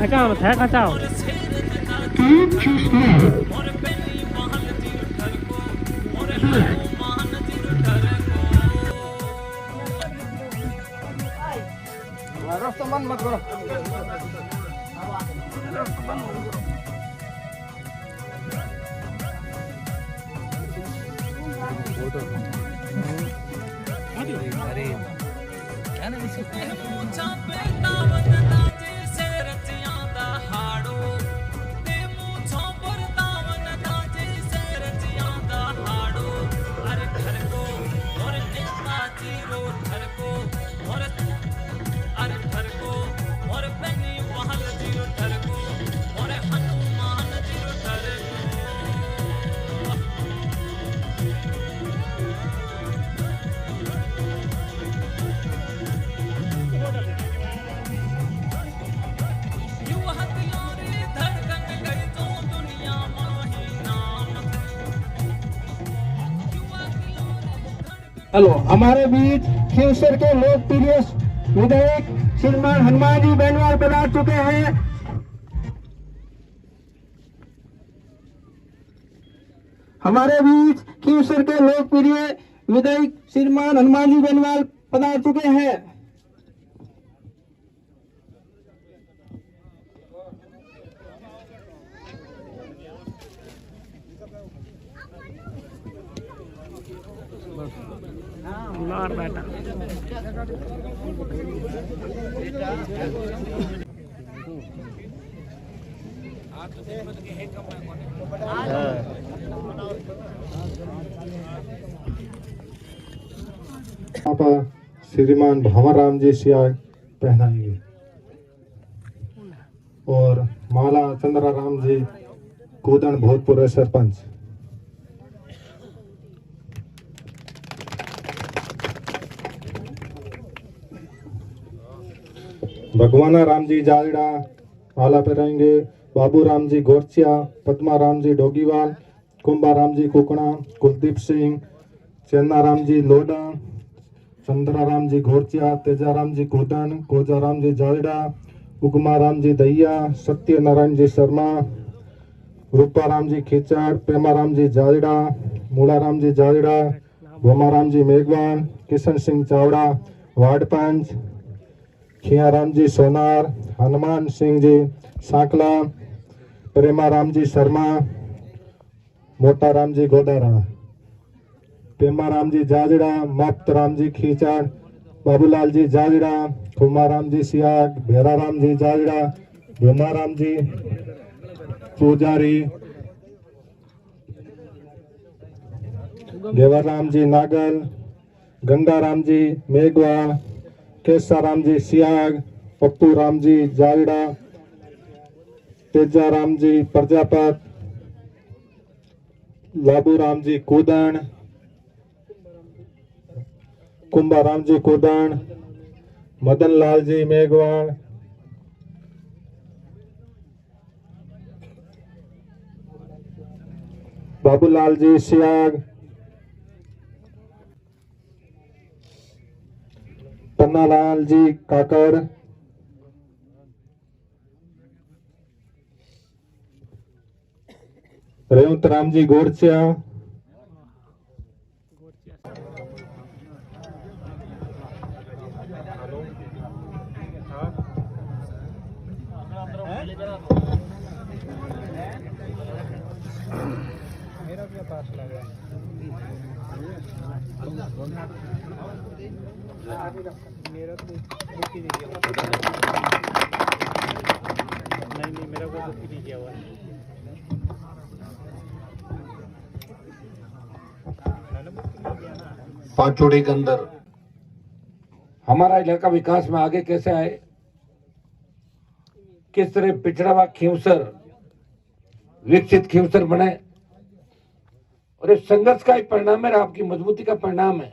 Acá, ¿te has cachado? Hello, हमारे बीच खींवसर के लोकप्रिय विधायक श्रीमान हनुमान जी बेनीवाल पधार चुके हैं। हमारे बीच खींवसर के लोकप्रिय विधायक श्रीमान हनुमान जी बेनीवाल पधार चुके हैं। मार बेटा श्रीमान भंवर राम जी सिया पहनाएंगे और माला चंद्रा राम जी कूदन भूतपूर्व सरपंच। भगवाना राम जी जालड़ा माला पहनाएंगे। बाबू राम जी गोरचिया, पद्मा राम जी डोगीवाल, कुंभा राम जी कुकड़ा, कुलदीप सिंह, चेन्ना राम जी लोडा, चंद्रा राम जी घोरचिया, तेजा राम जी कूदन, कोजा राम जी जालड़ा, उगमा राम जी दैया, सत्यनारायण जी शर्मा, रूपा राम जी खिचड़, प्रेमा राम जी जालड़ा, मूला राम जी जालड़ा, भोमा राम जी मेघवान, किशन सिंह चावड़ा वार्ड पंच, खिया राम जी सोनार, हनुमान सिंह जी सांकला, प्रेमा राम जी शर्मा, मोटा राम जी गोदारा, पेमा राम जी जाजड़ा, मप्त राम जी खींचड़, बाबूलाल जी जाजड़ा, खुमा राम जी सियाग, भेरा राम जी जाजड़ा, भोमा राम जी पूजारी, देवर राम जी नागल, गंगा राम जी मेघवा, केसा राम जी सियाग, पप्पू राम जी जालड़ा, तेजा राम जी प्रजापत, लाबू राम जी कूदन, कुंभा राम जी कूदन, मदन लाल जी मेघवाण, बाबूलाल जी सियाग, पन्नालाल जी काकड़, रेवंत राम जी गोरचिया, मेरा क्या पास लगा मेरा तो बुक ही नहीं किया नहीं मेरा कोई बुक ही नहीं किया हुआ है। पांचोड़ी के अंदर हमारा इलाका विकास में आगे कैसे आए, किस तरह पिछड़ा हुआ खींवसर विकसित खींवसर बने, और इस संघर्ष का ही परिणाम है, आपकी मजबूती का परिणाम है।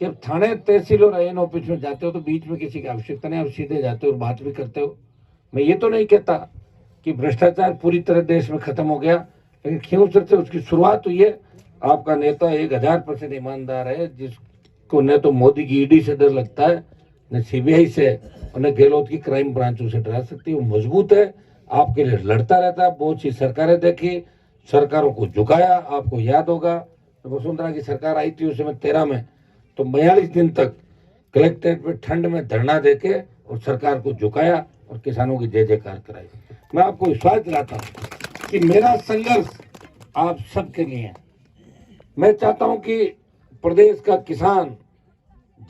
जब थाने तहसील और AN ऑफिस में जाते हो तो बीच में किसी की आवश्यकता नहीं, आप सीधे जाते हो और बात भी करते हो। मैं ये तो नहीं कहता कि भ्रष्टाचार पूरी तरह देश में खत्म हो गया, लेकिन खींवसर से उसकी शुरुआत हुई है। आपका नेता 1000% ईमानदार है, जिसको न तो मोदी की ED से डर लगता है, न CBI से, और न गहलोत की क्राइम ब्रांच उसे डरा सकती है। वो मजबूत है, आपके लिए लड़ता रहता है। बहुत सी सरकारें देखी, सरकारों को झुकाया। आपको याद होगा वसुंधरा की सरकार आई थी उस समय 13 में, तो 42 दिन तक कलेक्ट्रेट पे ठंड में धरना देके और सरकार को झुकाया और किसानों की जय जयकार कराई। मैं आपको विश्वास दिलाता हूं कि मेरा संघर्ष आप सबके लिए है। मैं चाहता हूं कि प्रदेश का किसान,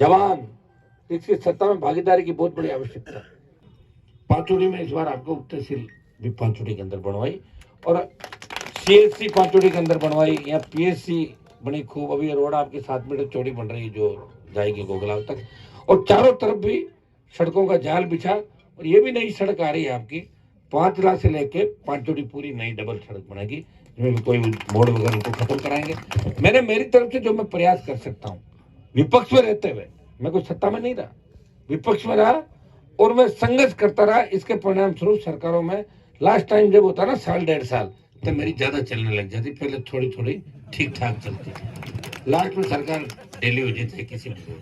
जवान, इसकी सत्ता में भागीदारी की बहुत बड़ी आवश्यकता है। पांचोड़ी में इस बार आपको उप तहसील भी पांचोड़ी के अंदर बनवाई और CSC पांचोड़ी के अंदर बनवाई। यहाँ PSC बनी खूब। अभी रोड आपकी 7 मीटर चौड़ी बन रही है जो जाएगी गोगलाव तक, और चारों तरफ भी सड़कों का जाल बिछा। और ये भी नई सड़क आ रही है आपकी 5 से लेके पांचोड़ी, पूरी नई डबल सड़क बनेगी, जिसमें भी कोई मोड़ वगैरह उनको खत्म कराएंगे। मैंने मेरी तरफ से जो मैं प्रयास कर सकता हूँ, विपक्ष में रहते हुए, मैं कोई सत्ता में नहीं रहा, विपक्ष में रहा और मैं संघर्ष करता रहा। इसके परिणाम स्वरूप सरकारों में लास्ट टाइम जब होता ना 1.5 साल, तो मेरी ज्यादा चलने लग जाती। पहले थोड़ी थोड़ी ठीक ठाक चलती थी, लास्ट में सरकार डेली हो जाती है किसी भी।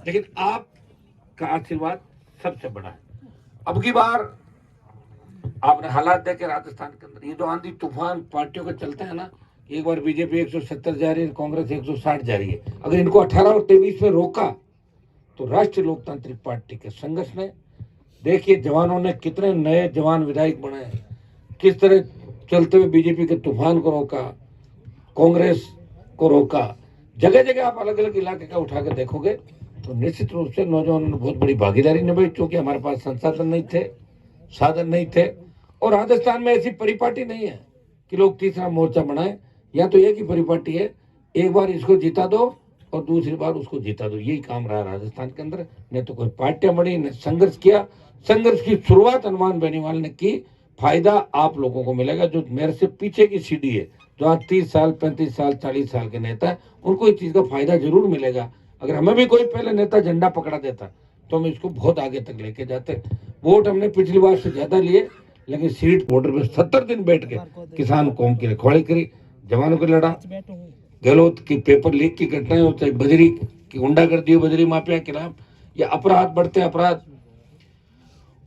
लेकिन आपका आशीर्वाद सबसे बड़ा है। अब की बार आपने हालात देखे राजस्थान के अंदर, ये जो आंधी तूफान पार्टियों का चलता है ना, एक बार बीजेपी 170 जा रही है, कांग्रेस 160 जा रही है। अगर इनको 18 और 23 में रोका तो राष्ट्रीय लोकतांत्रिक पार्टी के संघर्ष ने, देखिए जवानों ने कितने नए जवान विधायक बनाए, किस तरह चलते हुए बीजेपी के तूफान को रोका, कांग्रेस को रोका। जगह जगह आप अलग अलग इलाके का उठा कर देखोगे तो निश्चित रूप से नौजवानों ने बहुत बड़ी भागीदारी निभाई, क्योंकि हमारे पास संसाधन नहीं थे, साधन नहीं थे। और राजस्थान में ऐसी परिपाटी नहीं है कि लोग तीसरा मोर्चा बनाए। या तो एक ही परिपाटी है, एक बार इसको जिता दो और दूसरी बार उसको जिता दो, यही काम रहा राजस्थान के अंदर। नहीं तो कोई पार्टियां बनी, न संघर्ष किया। संघर्ष की शुरुआत हनुमान बेनीवाल ने की। फायदा आप लोगों को मिलेगा जो मेरे से पीछे की सीढ़ी है, जो आज 30 साल 35 साल 40 साल के नेता है, उनको इस चीज का फायदा जरूर मिलेगा। अगर हमें भी कोई पहले नेता झंडा पकड़ा देता तो हम इसको बहुत आगे तक लेके जाते। वोट हमने पिछली बार से ज्यादा लिए, लेकिन सीट बॉर्डर पे 70 दिन बैठ के किसान कौम की रखवाली करी, जवानों को लड़ा। गहलोत की पेपर लीक की घटनाएं हो, चाहे बजरी की गुंडागर्दी हो, बजरी माफिया के खिलाफ, या अपराध, बढ़ते अपराध,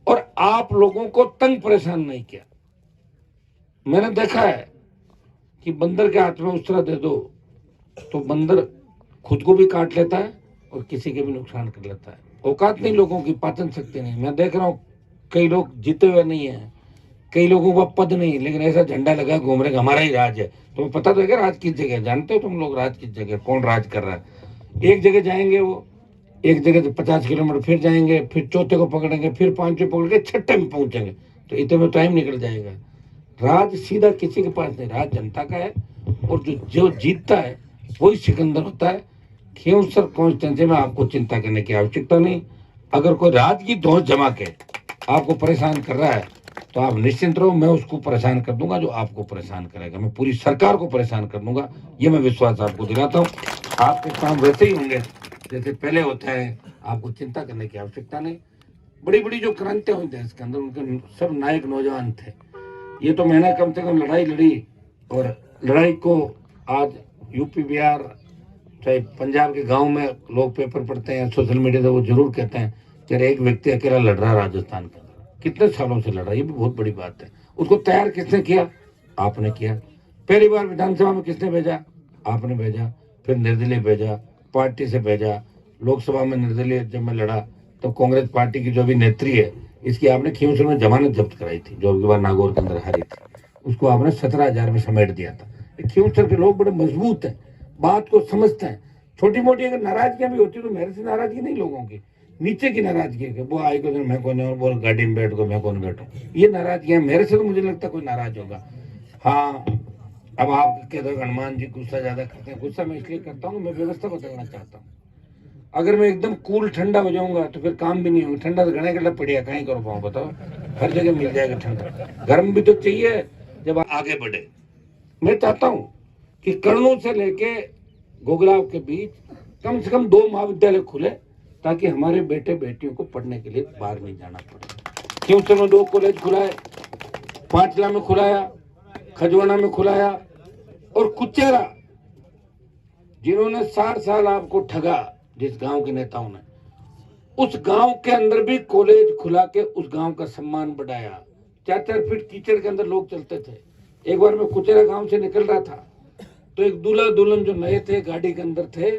और आप लोगों को तंग परेशान नहीं किया। मैंने देखा है कि बंदर के हाथ में उस तरह दे दो तो बंदर खुद को भी काट लेता है और किसी के भी नुकसान कर लेता है। औकात नहीं लोगों की, पाचन शक्ति नहीं। मैं देख रहा हूँ कई लोग जीते हुए नहीं है, कई लोगों का पद नहीं, लेकिन ऐसा झंडा लगा घूम रहे हमारा ही राज है। तुम्हें पता तो है कि राज किस जगह, जानते हो तुम लोग राज किस जगह, कौन राज कर रहा है। एक जगह जाएंगे वो, एक जगह से 50 किलोमीटर फिर जाएंगे, फिर चौथे को पकड़ेंगे, फिर 5वें पकड़ के 6ठे में पहुंचेंगे, तो इतने में टाइम निकल जाएगा। राज सीधा किसी के पास नहीं, राज जनता का है। और जो जीतता है वही सिकंदर होता है। खींवसर कॉन्स्टिट्यूंसी में आपको चिंता करने की आवश्यकता नहीं। अगर कोई राज की धौंस जमा के आपको परेशान कर रहा है तो आप निश्चिंत रहो, मैं उसको परेशान कर दूंगा जो आपको परेशान करेगा। मैं पूरी सरकार को परेशान कर दूंगा, ये मैं विश्वास आपको दिलाता हूँ। आपके काम वैसे ही होंगे जैसे पहले होता है, आपको चिंता करने की आवश्यकता नहीं। बड़ी बड़ी जो क्रांतियां हुई देश के अंदर, उनके सब नायक नौजवान थे। ये तो मैंने कम से कम लड़ाई लड़ी, और लड़ाई को आज यूपी बिहार चाहे पंजाब के गांव में लोग पेपर पढ़ते हैं, सोशल मीडिया से वो जरूर कहते हैं कि एक व्यक्ति अकेला लड़ रहा राजस्थान के अंदर, कितने सालों से लड़ रहा है, ये भी बहुत बड़ी बात है। उसको तैयार किसने किया? आपने किया। पहली बार विधानसभा में किसने भेजा? आपने भेजा। फिर निर्दलीय भेजा, पार्टी से भेजा। लोकसभा में निर्दलीय जब मैं लड़ा तो कांग्रेस पार्टी की जो भी नेत्री है, इसकी आपने खींवसर में जमानत जब्त कराई थी, जो अगली बार नागौर के अंदर हारी थी, उसको आपने 17,000 में समेट दिया था। खींवसर के लोग बड़े मजबूत हैं, बात को समझते हैं। छोटी मोटी अगर नाराजगियां भी होती तो मेरे से नाराजगी नहीं, लोगों की नीचे की नाराजगी है, वो आए को मैं कौन और बोल गाड़ी में बैठ को मैं कौन बैठू, ये नाराजगियां मेरे से तो मुझे लगता कोई नाराज होगा। हाँ, अब आप कहते हो हनुमान जी गुस्सा ज्यादा करते हैं। गुस्सा मैं इसलिए करता हूँ, मैं व्यवस्था बदलना चाहता हूँ। अगर मैं एकदम कूल ठंडा हो जाऊंगा तो फिर काम भी नहीं होगा। ठंडा तो घने गला पड़िया, कहीं करो पाऊँ बताओ, हर जगह मिल जाएगा ठंडा। गर्म भी तो चाहिए जब आगे बढ़े। मैं चाहता हूँ कि कर्नूल से लेके गोगलाव के बीच कम से कम 2 महाविद्यालय खुले, ताकि हमारे बेटे बेटियों को पढ़ने के लिए बाहर नहीं जाना पड़े। खींवसर में 2 कॉलेज खुलाए, पांचला में खुलाया, खजवाना में खुलाया, और कुचेरा जिन्होंने 60 साल आपको ठगा, जिस गांव के नेताओं ने, उस गांव के अंदर भी कॉलेज खुला के उस गांव का सम्मान बढ़ाया। 4-4 फीट कीचड़ के अंदर लोग चलते थे। एक बार मैं कुचेरा गांव से निकल रहा था तो एक दूल्हा दुल्हन जो नए थे गाड़ी के अंदर थे,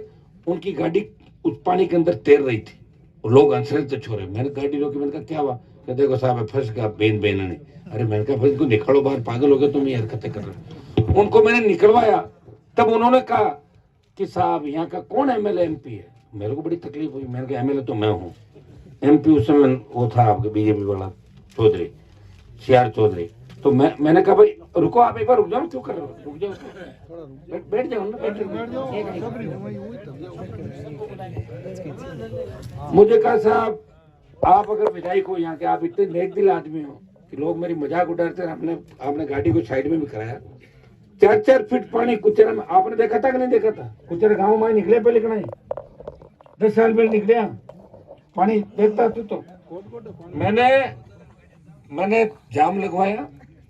उनकी गाड़ी उस पानी के अंदर तैर रही थी और लोग हंस रहे थे छोरे। मैंने गाड़ी रोकी, मैंने कहा क्या हुआ? कहते देखो साहब फंस गया बेन ने। अरे मैंने कहा भाई को निकलो बाहर, पागल हो गए तुम, ये हरकतें कर रहे हो। उनको मैंने निकलवाया, तब उन्होंने कहा कि साहब यहाँ का कौन एमएलए एमपी है? मेरे को बड़ी तकलीफ हुई। मैंने कहा एमएलए तो मैं हूँ, एमपी उस समय वो था आपके बीजेपी वाला चौधरी, सीआर चौधरी। तो मैंने कहा भाई रुको, आप एक बार रुक जाओ, क्यों कर रहे हो? रुक जाओ, बैठ जाओ ना, बैठ जाओ। मुझे कहा साहब आप अगर विधायक हो यहाँ के, आप इतने नेक दिल आदमी हो कि लोग मेरी मजाक उड़ाते हैं, आपने गाड़ी को साइड में भी कराया। 4-4 फीट पानी कुचेरा में, आपने देखा था कि नहीं देखा था? कुचेरा गाँव में निकले पहले कि नहीं? 10 साल पहले निकले पानी देखता तो मैंने जाम लगवाया,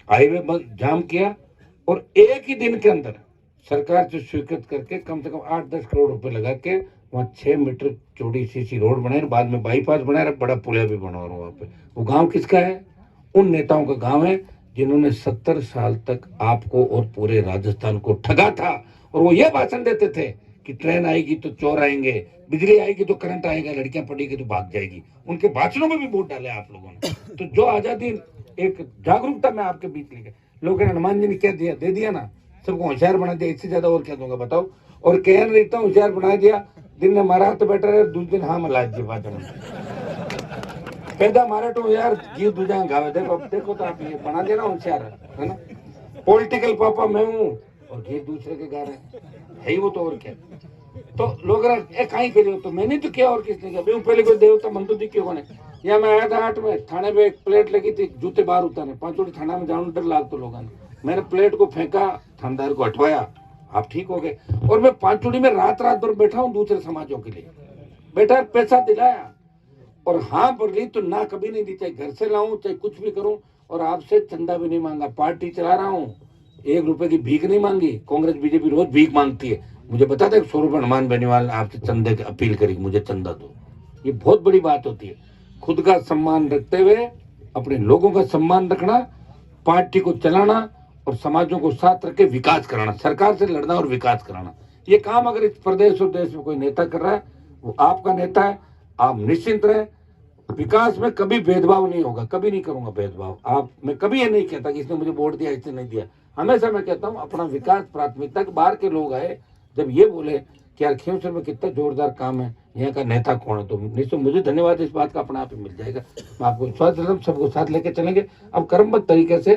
हाईवे जाम किया और एक ही दिन के अंदर सरकार से स्वीकृत करके कम से कम 8-10 करोड़ रुपए लगा के वहाँ 6 मीटर चौड़ी सीसी रोड बनाए, बाद में बाईपास बनाया, बड़ा पुलिया भी बना रहा वहाँ पे। वो गांव किसका है? उन नेताओं का गांव है जिन्होंने 70 साल तक आपको और पूरे राजस्थान को ठगा था। और वो ये भाषण देते थे कि ट्रेन आएगी तो चोर आएंगे, बिजली आएगी तो करंट आएगा, लड़कियां पढ़ेगी तो भाग जाएगी। उनके भाषणों में भी वोट डाले आप लोगों ने। तो जो आजादी एक जागरूकता में आपके बीच लेके लोगों ने, हनुमान जी ने क्या दिया? दे दिया ना, सबको होशियार बना दिया। इससे ज्यादा और क्या दूंगा बताओ? और कहन रहता हूँ होशियार बना दिया, दिन में मारा तो बेटर है, दूसरे दिन हाँ मला जी बात पैदा मारा तो यार गीत दूजा गावे। देखो तो आप ये बना देना होशियार है ना। पॉलिटिकल पापा मैं हूँ और गीत दूसरे के गा रहे हैं, है वो तो और क्या। तो लोग कहीं के लिए तो मैंने तो किया और किसने किया? पहले कोई देवता मन तो दिखे होने। या मैं आया था 8 में, थाने पे एक प्लेट लगी थी, जूते बाहर उतारे, 5 थाना में जाने डर लाग तो लोगों ने। मैंने प्लेट को फेंका, थानेदार को हटवाया, आप ठीक हो गए। और मैं 5 में रात भर बैठा हूँ दूसरे समाजों के लिए बैठा, पैसा दिलाया और हाँ पर ली तो ना कभी नहीं दी, चाहे घर से लाऊं चाहे कुछ भी करूं। और आपसे चंदा भी नहीं मांगा, पार्टी चला रहा हूं, 1 रुपए की भीख नहीं मांगी। कांग्रेस बीजेपी रोज भीख मांगती है। मुझे बता दे 100 रुपए हनुमान बेनीवाल आपसे चंदे की अपील करेगी, मुझे चंदा दो। ये बहुत बड़ी बात होती है। खुद का सम्मान रखते हुए अपने लोगों का सम्मान रखना, पार्टी को चलाना और समाजों को साथ रख के विकास कराना, सरकार से लड़ना और विकास कराना। ये काम अगर इस प्रदेश और देश में कोई नेता कर रहा है, वो आपका नेता है। आप निश्चिंत रहें, विकास में कभी भेदभाव नहीं होगा, कभी नहीं करूंगा भेदभाव। आप मैं कभी ये नहीं कहता कि इसने मुझे वोट दिया इसने नहीं दिया। हमेशा मैं कहता हूँ अपना विकास प्राथमिकता। बाहर के लोग आए जब ये बोले कि यार खींवसर में कितना जोरदार काम है, यहाँ का नेता कौन है, तो निश्चित मुझे धन्यवाद इस बात का अपने आप ही मिल जाएगा। मैं आपको विश्वास देता हूँ, सबको साथ लेके चलेंगे। अब क्रमबद्ध तरीके से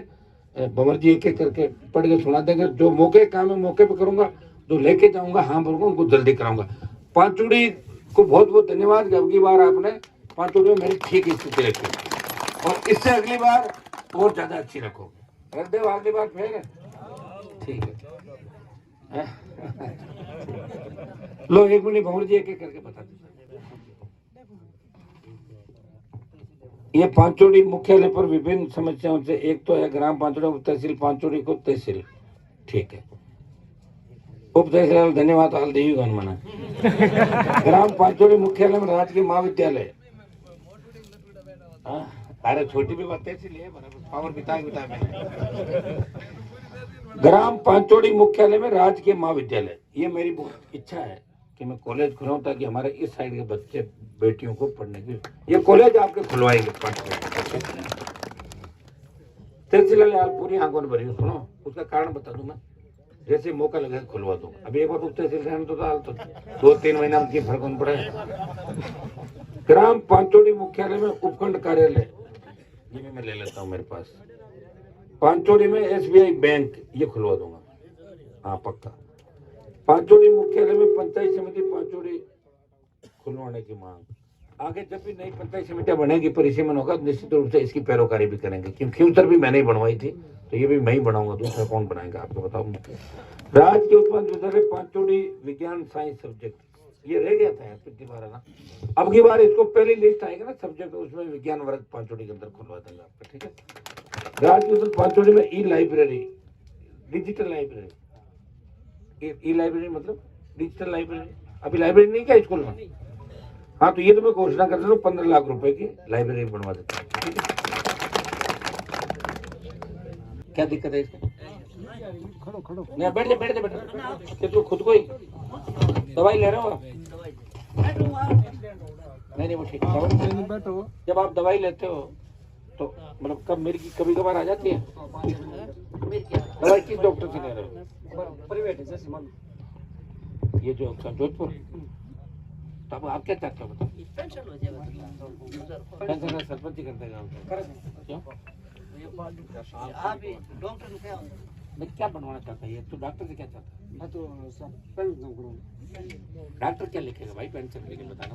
भंवर जी एक एक करके पढ़ के सुना देंगे। जो मौके काम है मौके पे करूंगा, जो लेके जाऊंगा हाँ बोलूंगा उनको जल्दी कराऊंगा। पांचुड़ी को बहुत बहुत धन्यवाद। अगली बार आपने पांचुड़ी में मेरी ठीक स्थिति रखी और इससे अगली बार और ज्यादा अच्छी रखोगे। रख दे अगली बार फिर, ठीक है। लो 1 मिनट भंवर जी एक एक करके बता दो। ये पांचोड़ी मुख्यालय पर विभिन्न समस्याओं से, एक तो है ग्राम पांचोड़ी तहसील पांचोड़ी को तहसील, ठीक है। उप तहसील धन्यवाद हाल देवी गण मना। ग्राम पांचोड़ी मुख्यालय में राजकीय महाविद्यालय, अरे छोटी भी बात तहसील है, पावर बिता में। ग्राम पांचोड़ी मुख्यालय में राजकीय महाविद्यालय, ये मेरी बहुत इच्छा है कि मैं कॉलेज खुलाऊं ताकि हमारे इस साइड के बच्चे बेटियों को पढ़ने की, ये कॉलेज आपके खुलवाएंगे। तहसील हाल पूरी आंखों ने भरी, सुनो उसका कारण बता दूं मैं, जैसे मौका लगे खुलवा दूं। अभी एक बार उप तहसील रहने तो 2-3 महीना में फर्क नहीं पड़ेगा। ग्राम पांचोड़ी मुख्यालय में उपखंड कार्यालय, ये भी मैं ले लेता हूँ मेरे पास। पांचोड़ी में एसबीआई बैंक, ये खुलवा दूंगा, हाँ पक्का। पांचोड़ी मुख्यालय में पंचायत समिति पांचोड़ी खुलवाने की मांग। आगे जब भी नई पंचायत समितियां बनेगी, परिसीमन होगा, निश्चित रूप से इसकी पैरोकारी भी करेंगे, क्योंकि खींवसर भी मैंने ही बनवाई थी, तो ये भी मैं ही बनाऊंगा, दूसरा कौन बनाएगा आपको बताऊं। राज्य के उत्पन्न विद्यालय पांचोड़ी विज्ञान साइंस सब्जेक्ट, ये रह गया था पिछली बार है ना। अब की बार इसको पहली लिस्ट आएगा ना सब्जेक्ट, उसमें विज्ञान वर्ग पांचोड़ी के अंदर खुलवा देंगे आपको, ठीक है। राज्य के पांचोड़ी में ई लाइब्रेरी, डिजिटल लाइब्रेरी, ई लाइब्रेरी मतलब डिजिटल लाइब्रेरी। अभी लाइब्रेरी नहीं क्या स्कूल में, हाँ तो ये तो मैं घोषणा कर देता हूँ 15 लाख रुपए की लाइब्रेरी बनवा देता हूँ, ठीक है? क्या दिक्कत है इसमें? नहीं बैठ जा कि तू खुद को ही दवाई ले रहे हो आप? नहीं वो ठीक है। जब आप दवाई लेते हो तो मतलब कब मेरी की कभी कभार आ जाती है? दवाई किस डॉक्टर से ले रहे हो? ये जो जोधपुर। तो अब आप क्या चाहते हो बताओ? पेंशन का सरपंच ही करते हैं क्यों? मैं क्या बनवाना चाहता है? तो डॉक्टर से क्या चाहता है? मैं तो डॉक्टर क्या लिखेगा भाई पेंशन के लिए बताना।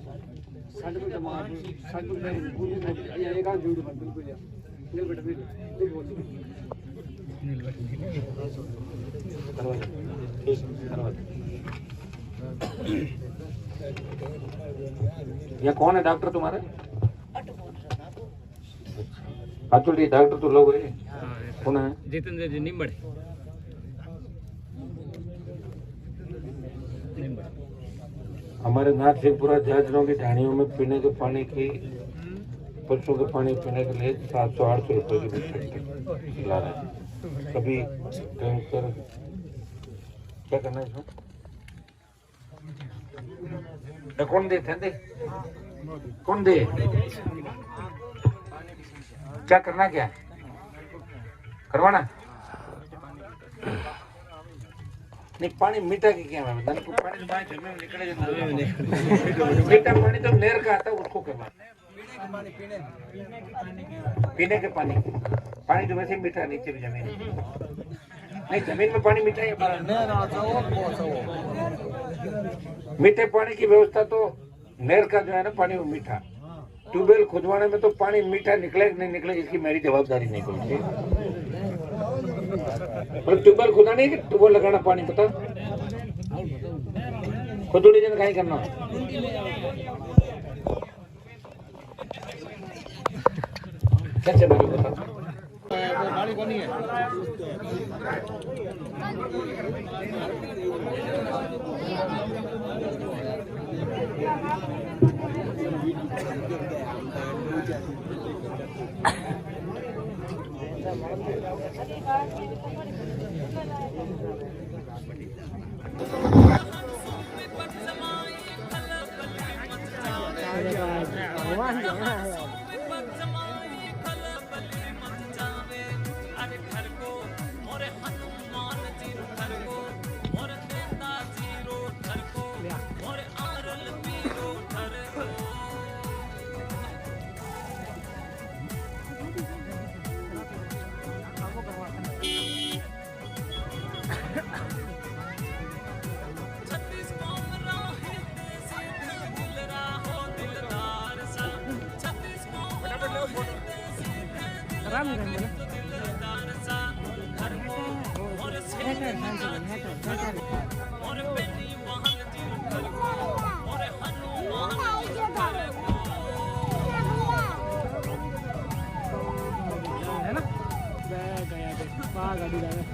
ये कौन है डॉक्टर तुम्हारे? एक्चुअली डॉक्टर तो लोग है। कौन है? जितेंद्र जी निम्बड़। हमारे नाथ सिंहपुरा जहाजों की ढाणियों में पीने के पानी की पशुओं के पानी पीने के लिए 700-800 रुपए की ला रहे हैं। कभी टैंकर क्या करना है इसमें? कौन दे थे? कौन दे? क्या करना, क्या करवाना? नहीं पानी मीठा की क्या है? पानी तो बाहर जमे में निकले मीठा पानी तो नहर का आता है, उसको करवाना। पीने के पानी तो वैसे मीठा नीचे भी जमीन नहीं, जमीन में पानी मीठा है। मीठे पानी की व्यवस्था तो नहर का जो है ना पानी वो मीठा। ट्यूबवेल खुदवाने में तो पानी मीठा निकले नहीं निकले इसकी मेरी जवाबदारी नहीं कोई। ट्यूबवेल खुदा नहीं कि ट्यूबवेल लगाना पानी पता खुद जन का ही करना। कैसे मेरे को बता गाड़ी कौन है? गाड़ी